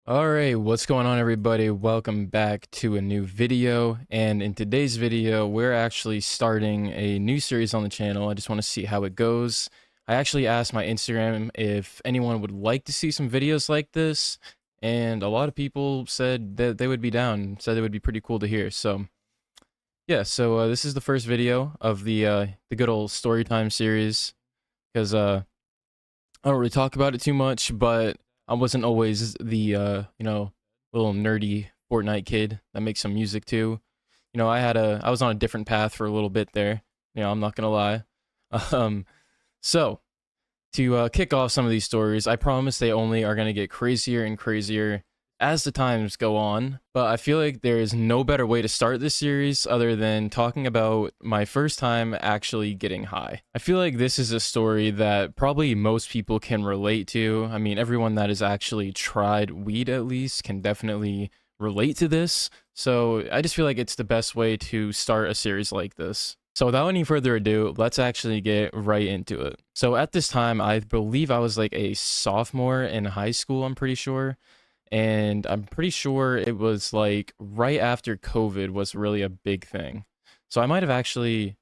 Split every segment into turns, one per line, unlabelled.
Alright, what's going on everybody? Welcome back to a new video, and in today's video we're actually starting a new series on the channel. I just want to see how it goes. I actually asked my Instagram if anyone would like to see some videos like this, and a lot of people said that they would be down, said it would be pretty cool to hear. So yeah, this is the first video of the good old storytime series, because I don't really talk about it too much, but I wasn't always the little nerdy Fortnite kid that makes some music too. I was on a different path for a little bit there. I'm not gonna lie. Um, so to kick off some of these stories, I promise they only are gonna get crazier and crazier as the times go on, but I feel like there is no better way to start this series other than talking about my first time actually getting high. I feel like this is a story that probably most people can relate to. I mean, everyone that has actually tried weed at least can definitely relate to this. So I just feel like it's the best way to start a series like this. So without any further ado, let's actually get right into it. So at this time, I believe I was like a sophomore in high school, I'm pretty sure. And I'm pretty sure it was like right after COVID was really a big thing. So I might have actually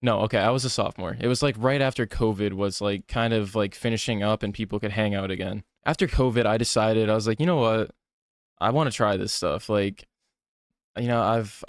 no, okay, I was a sophomore. It was like right after COVID was like kind of like finishing up and people could hang out again. After COVID, I decided I was like, you know what? I want to try this stuff. Like, I've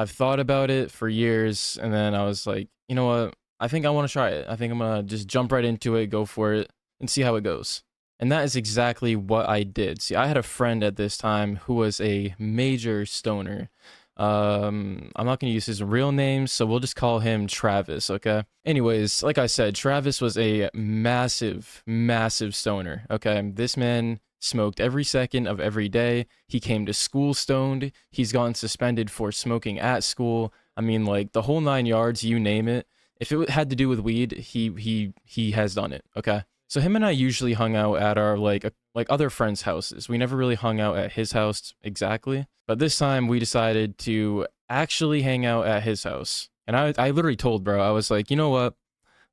thought about it for years, and then I was like, you know what? I think I want to try it. I think I'm gonna just jump right into it, go for it, and see how it goes. And that is exactly what I did. See, I had a friend at this time who was a major stoner. I'm not gonna use his real name, so we'll just call him Travis, okay? Anyways, like I said, Travis was a massive, massive stoner, okay? This man smoked every second of every day. He came to school stoned. He's gotten suspended for smoking at school. I mean, like the whole 9 yards, you name it. If it had to do with weed, he has done it, okay? So him and I usually hung out at our like other friends' houses. We never really hung out at his house exactly, but this time we decided to actually hang out at his house. And I literally told bro, I was like, you know what?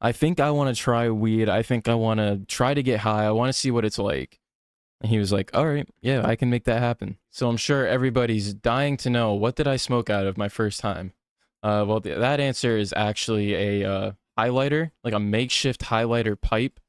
I think I want to try weed. I think I want to try to get high. I want to see what it's like. And he was like, all right, yeah, I can make that happen. So I'm sure everybody's dying to know, what did I smoke out of my first time? Well, that answer is actually a highlighter, like a makeshift highlighter pipe.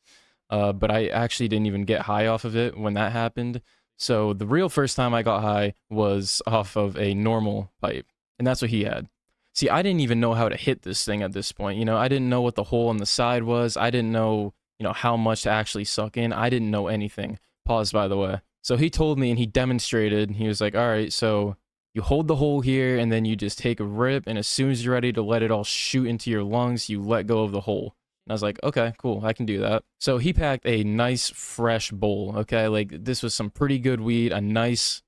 But I actually didn't even get high off of it when that happened. So the real first time I got high was off of a normal pipe, and that's what he had. See, I didn't even know how to hit this thing at this point. I didn't know what the hole on the side was. I didn't know, how much to actually suck in. I didn't know anything. Pause, by the way. So he told me and he demonstrated. He was like, all right, so you hold the hole here and then you just take a rip. And as soon as you're ready to let it all shoot into your lungs, you let go of the hole. And I was like, okay, cool, I can do that. So he packed a nice fresh bowl, okay? Like this was some pretty good weed, a nice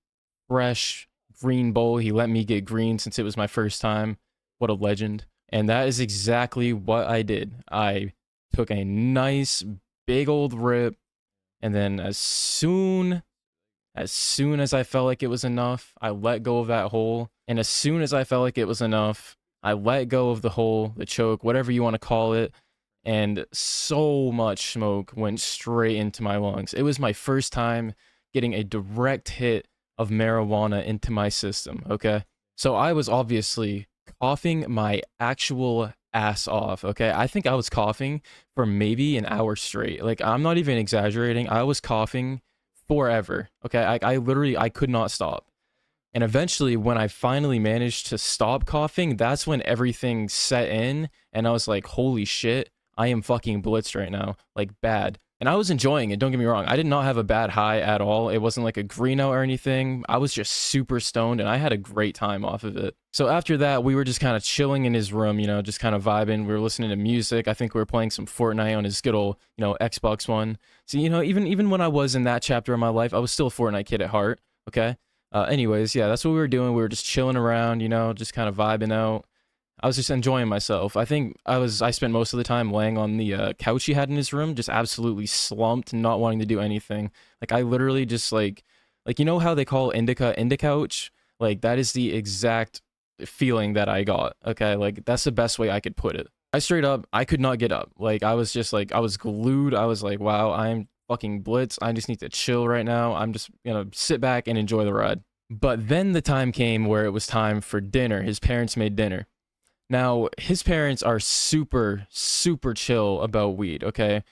fresh green bowl. He let me get green since it was my first time. What a legend. And that is exactly what I did. I took a nice big old rip, and then as soon as I felt like it was enough, I let go of that hole. And as soon as I felt like it was enough, I let go of the hole, the choke, whatever you want to call it, and so much smoke went straight into my lungs. It was my first time getting a direct hit of marijuana into my system, okay? So I was obviously coughing my actual ass off, okay? I think I was coughing for maybe an hour straight. Like, I'm not even exaggerating. I was coughing forever, okay? I literally, I could not stop. And eventually, when I finally managed to stop coughing, that's when everything set in, and I was like, holy shit, I am fucking blitzed right now, like bad. And I was enjoying it, don't get me wrong. I did not have a bad high at all. It wasn't like a green out or anything. I was just super stoned and I had a great time off of it. So after that, we were just kind of chilling in his room, just kind of vibing. We were listening to music. I think we were playing some Fortnite on his good old, Xbox One. So, even when I was in that chapter of my life, I was still a Fortnite kid at heart, okay? Anyways, yeah, that's what we were doing. We were just chilling around, just kind of vibing out. I was just enjoying myself. I think I spent most of the time laying on the couch he had in his room, just absolutely slumped, not wanting to do anything. Like I literally just like how they call indica couch? Like that is the exact feeling that I got. Okay, like that's the best way I could put it. I straight up, I could not get up. Like I was just like I was glued. I was like, wow, I'm fucking blitz. I just need to chill right now. I'm just gonna sit back and enjoy the ride. But then the time came where it was time for dinner. His parents made dinner. Now, his parents are super, super chill about weed, okay?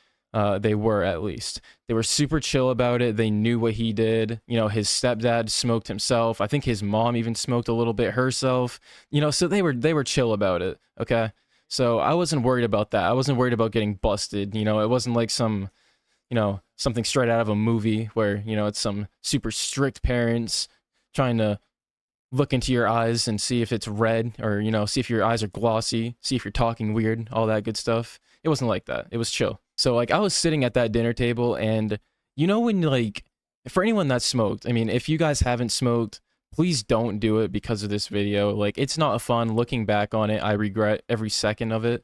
They were, at least. They were super chill about it. They knew what he did. You know, his stepdad smoked himself. I think his mom even smoked a little bit herself. You know, so they were chill about it, okay? So I wasn't worried about that. I wasn't worried about getting busted. You know, it wasn't like some, you know, something straight out of a movie where, you know, it's some super strict parents trying to look into your eyes and see if it's red, or, you know, see if your eyes are glossy, see if you're talking weird, all that good stuff. It wasn't like that. It was chill. So like I was sitting at that dinner table, and you know, when, like, for anyone that smoked, I mean, if you guys haven't smoked, please don't do it because of this video. Like, it's not fun. Looking back on it, I regret every second of it.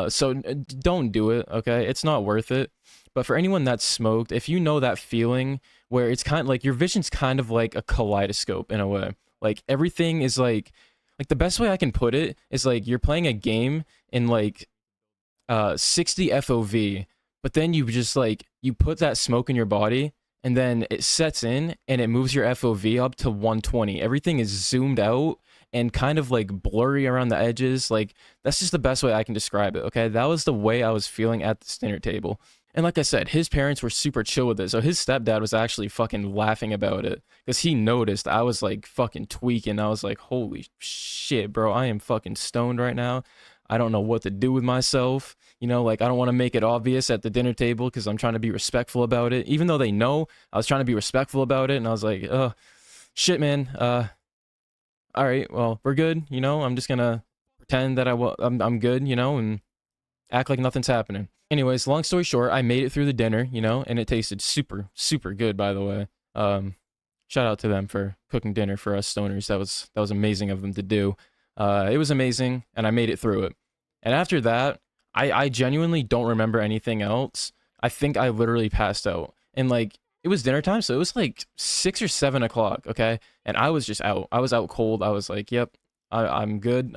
So don't do it, okay? It's not worth it. But for anyone that smoked, if you know that feeling where it's kind of like your vision's kind of like a kaleidoscope in a way. Like everything is like the best way I can put it is like you're playing a game in like 60 FOV, but then you just like you put that smoke in your body, and then it sets in and it moves your FOV up to 120. Everything is zoomed out and kind of like blurry around the edges. Like that's just the best way I can describe it, okay? That was the way I was feeling at this dinner table. And like I said, his parents were super chill with it. So his stepdad was actually fucking laughing about it because he noticed I was like fucking tweaking. I was like, holy shit, bro, I am fucking stoned right now. I don't know what to do with myself. You know, like I don't want to make it obvious at the dinner table because I'm trying to be respectful about it. Even though they know, I was trying to be respectful about it. And I was like, oh, shit, man. All right, well, we're good. You know, I'm just going to pretend that I'm good, you know, and act like nothing's happening. Anyways, long story short, I made it through the dinner, you know, and it tasted super, super good, by the way. Shout out to them for cooking dinner for us stoners. That was amazing of them to do. It was amazing, and I made it through it. And after that, I genuinely don't remember anything else. I think I literally passed out. And like, it was dinner time, so it was like 6 or 7 o'clock, okay? And I was just out. I was out cold. I was like, yep, I'm good.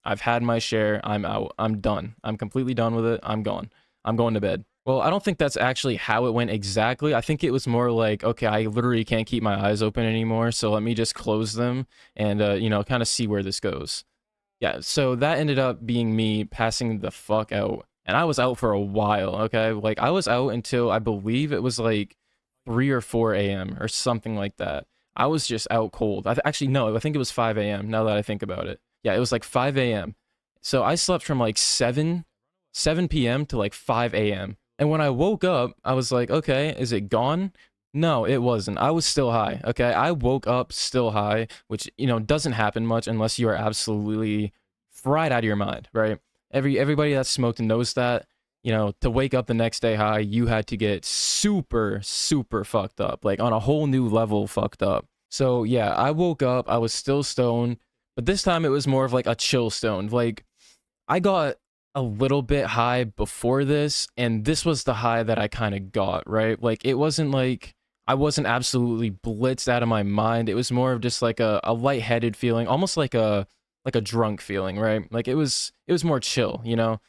I've had my share. I'm out. I'm done. I'm completely done with it. I'm gone. I'm going to bed. Well, I don't think that's actually how it went exactly. I think it was more like, okay, I literally can't keep my eyes open anymore, so let me just close them and, you know, kind of see where this goes. Yeah, so that ended up being me passing the fuck out. And I was out for a while, okay? Like, I was out until I believe it was like 3 or 4 a.m. or something like that. I was just out cold. Actually, no, I think it was 5 a.m. now that I think about it. Yeah, it was like 5 a.m. So I slept from like 7 p.m. to like 5 a.m. And when I woke up, I was like, okay, is it gone? No, it wasn't. I was still high, okay? I woke up still high, which, you know, doesn't happen much unless you are absolutely fried out of your mind, right? Everybody that smoked knows that, you know, to wake up the next day high, you had to get super, super fucked up, like on a whole new level fucked up. So yeah, I woke up, I was still stoned, but this time it was more of like a chill stone. Like, I got a little bit high before this, and this was the high that I kind of got, right? Like, it wasn't like I wasn't absolutely blitzed out of my mind. It was more of just like a lightheaded feeling, almost like a drunk feeling, right? Like it was more chill, you know?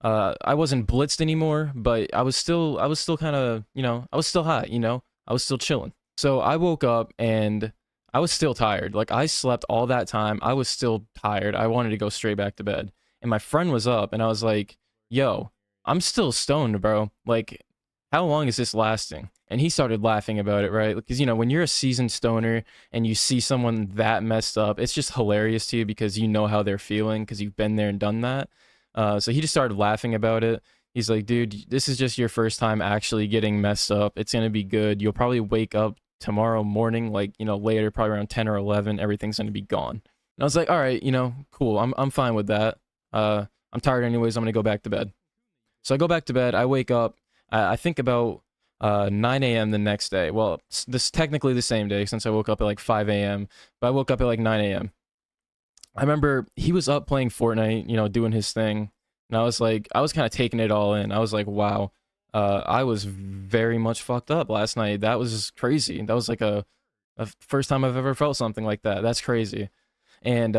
I wasn't blitzed anymore, but I was still kind of, you know, I was still high, you know? I was still chilling. So I woke up and I was still tired. Like, I slept all that time. I was still tired. I wanted to go straight back to bed. And my friend was up, and I was like, yo, I'm still stoned, bro. Like, how long is this lasting? And he started laughing about it, right? Because, you know, when you're a seasoned stoner and you see someone that messed up, it's just hilarious to you because you know how they're feeling because you've been there and done that. So he just started laughing about it. He's like, dude, this is just your first time actually getting messed up. It's going to be good. You'll probably wake up tomorrow morning, like, you know, later, probably around 10 or 11. Everything's going to be gone. And I was like, all right, you know, cool. I'm fine with that. I'm tired anyways. I'm going to go back to bed. So I go back to bed. I wake up. I think about 9 a.m. the next day. Well, this is technically the same day since I woke up at like 5 a.m. But I woke up at like 9 a.m. I remember he was up playing Fortnite, you know, doing his thing. And I was like, I was kind of taking it all in. I was like, wow, I was very much fucked up last night. That was crazy. That was like a first time I've ever felt something like that. That's crazy. And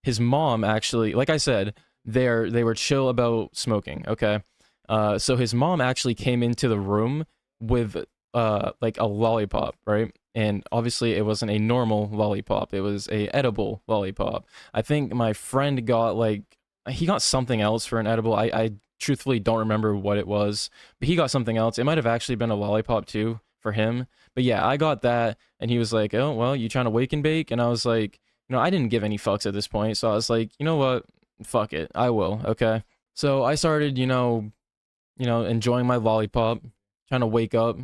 his mom actually, like I said, they were chill about smoking, okay? So his mom actually came into the room with like a lollipop, right? And obviously it wasn't a normal lollipop, it was a edible lollipop. I think my friend got like, he got something else for an edible. I truthfully don't remember what it was, but he got something else. It might have actually been a lollipop too for him. But yeah, I got that, and he was like, "Oh, well, you trying to wake and bake?" And I was like, I didn't give any fucks at this point, so I was like, you know what? Fuck it, I will. Okay. So I started, enjoying my lollipop, trying to wake up,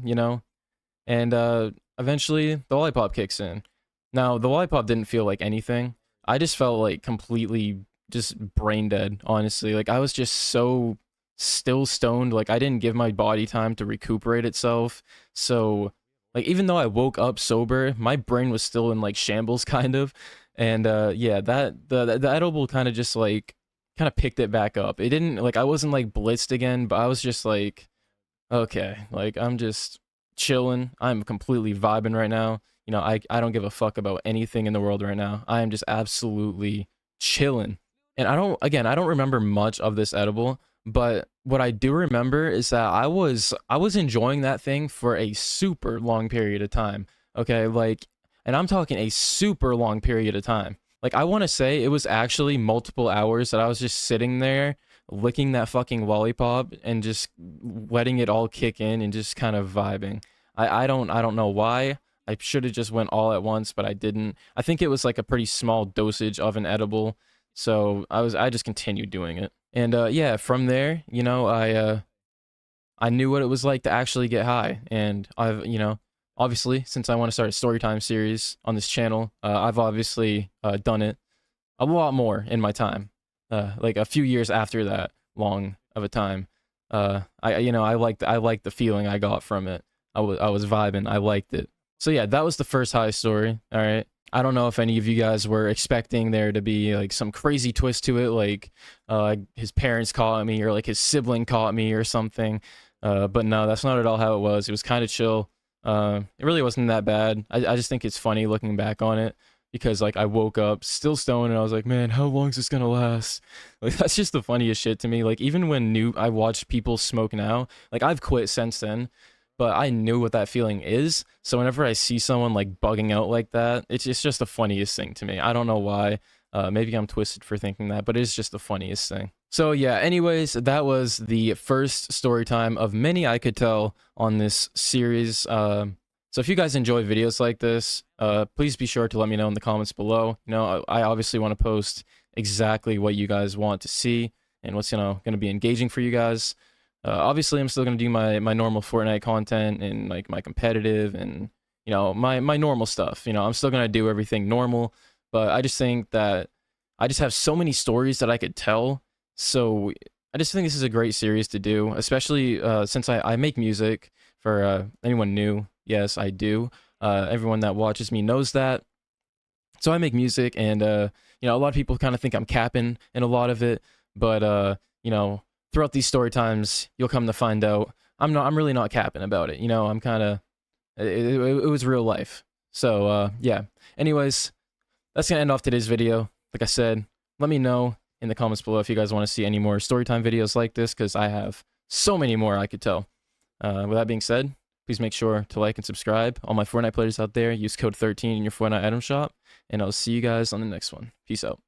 and eventually the lollipop kicks in. Now the lollipop didn't feel like anything. I just felt like completely just brain dead, honestly. Like I was just so still stoned. Like I didn't give my body time to recuperate itself. So like even though I woke up sober, my brain was still in like shambles kind of. And yeah, that the edible kind of just like kind of picked it back up. It didn't like I wasn't like blitzed again, but I was just like, okay, like I'm just chilling. I'm completely vibing right now. I don't give a fuck about anything in the world right now. I am just absolutely chilling. And I don't remember much of this edible, but what I do remember is that I was enjoying that thing for a super long period of time. Okay, like, and I'm talking a super long period of time. Like I want to say it was actually multiple hours that I was just sitting there licking that fucking lollipop and just letting it all kick in and just kind of vibing. I don't know why. I should have just went all at once, but I didn't. I think it was like a pretty small dosage of an edible, so I just continued doing it. And yeah, from there, I knew what it was like to actually get high, and I've obviously since I want to start a storytime series on this channel, I've obviously done it a lot more in my time, like a few years after that long of a time. I liked the feeling I got from it. I was vibing. I liked it. So yeah, that was the first high story. All right. I don't know if any of you guys were expecting there to be like some crazy twist to it, like his parents caught me or like his sibling caught me or something. But no, that's not at all how it was. It was kind of chill. It really wasn't that bad. I just think it's funny looking back on it because like I woke up still stoned and I was like, man, how long is this gonna last? Like that's just the funniest shit to me. Like even when I watch people smoke now, like I've quit since then, but I knew what that feeling is. So whenever I see someone like bugging out like that, it's just the funniest thing to me. I don't know why. Maybe I'm twisted for thinking that, but it's just the funniest thing. So yeah, anyways, that was the first story time of many I could tell on this series. So if you guys enjoy videos like this, please be sure to let me know in the comments below. I obviously want to post exactly what you guys want to see and what's going to be engaging for you guys. Obviously, I'm still gonna do my normal Fortnite content and like my competitive and my normal stuff. I'm still gonna do everything normal, but I just think that I just have so many stories that I could tell. So I just think this is a great series to do, especially since I make music. For anyone new, yes, I do. Everyone that watches me knows that. So I make music, and a lot of people kind of think I'm capping in a lot of it, but throughout these story times, you'll come to find out I'm really not capping about it. I'm kind of it was real life. So yeah. Anyways, that's gonna end off today's video. Like I said, let me know in the comments below if you guys want to see any more storytime videos like this, because I have so many more I could tell. With that being said, please make sure to like and subscribe. All my Fortnite players out there, use code 13 in your Fortnite item shop, and I'll see you guys on the next one. Peace out.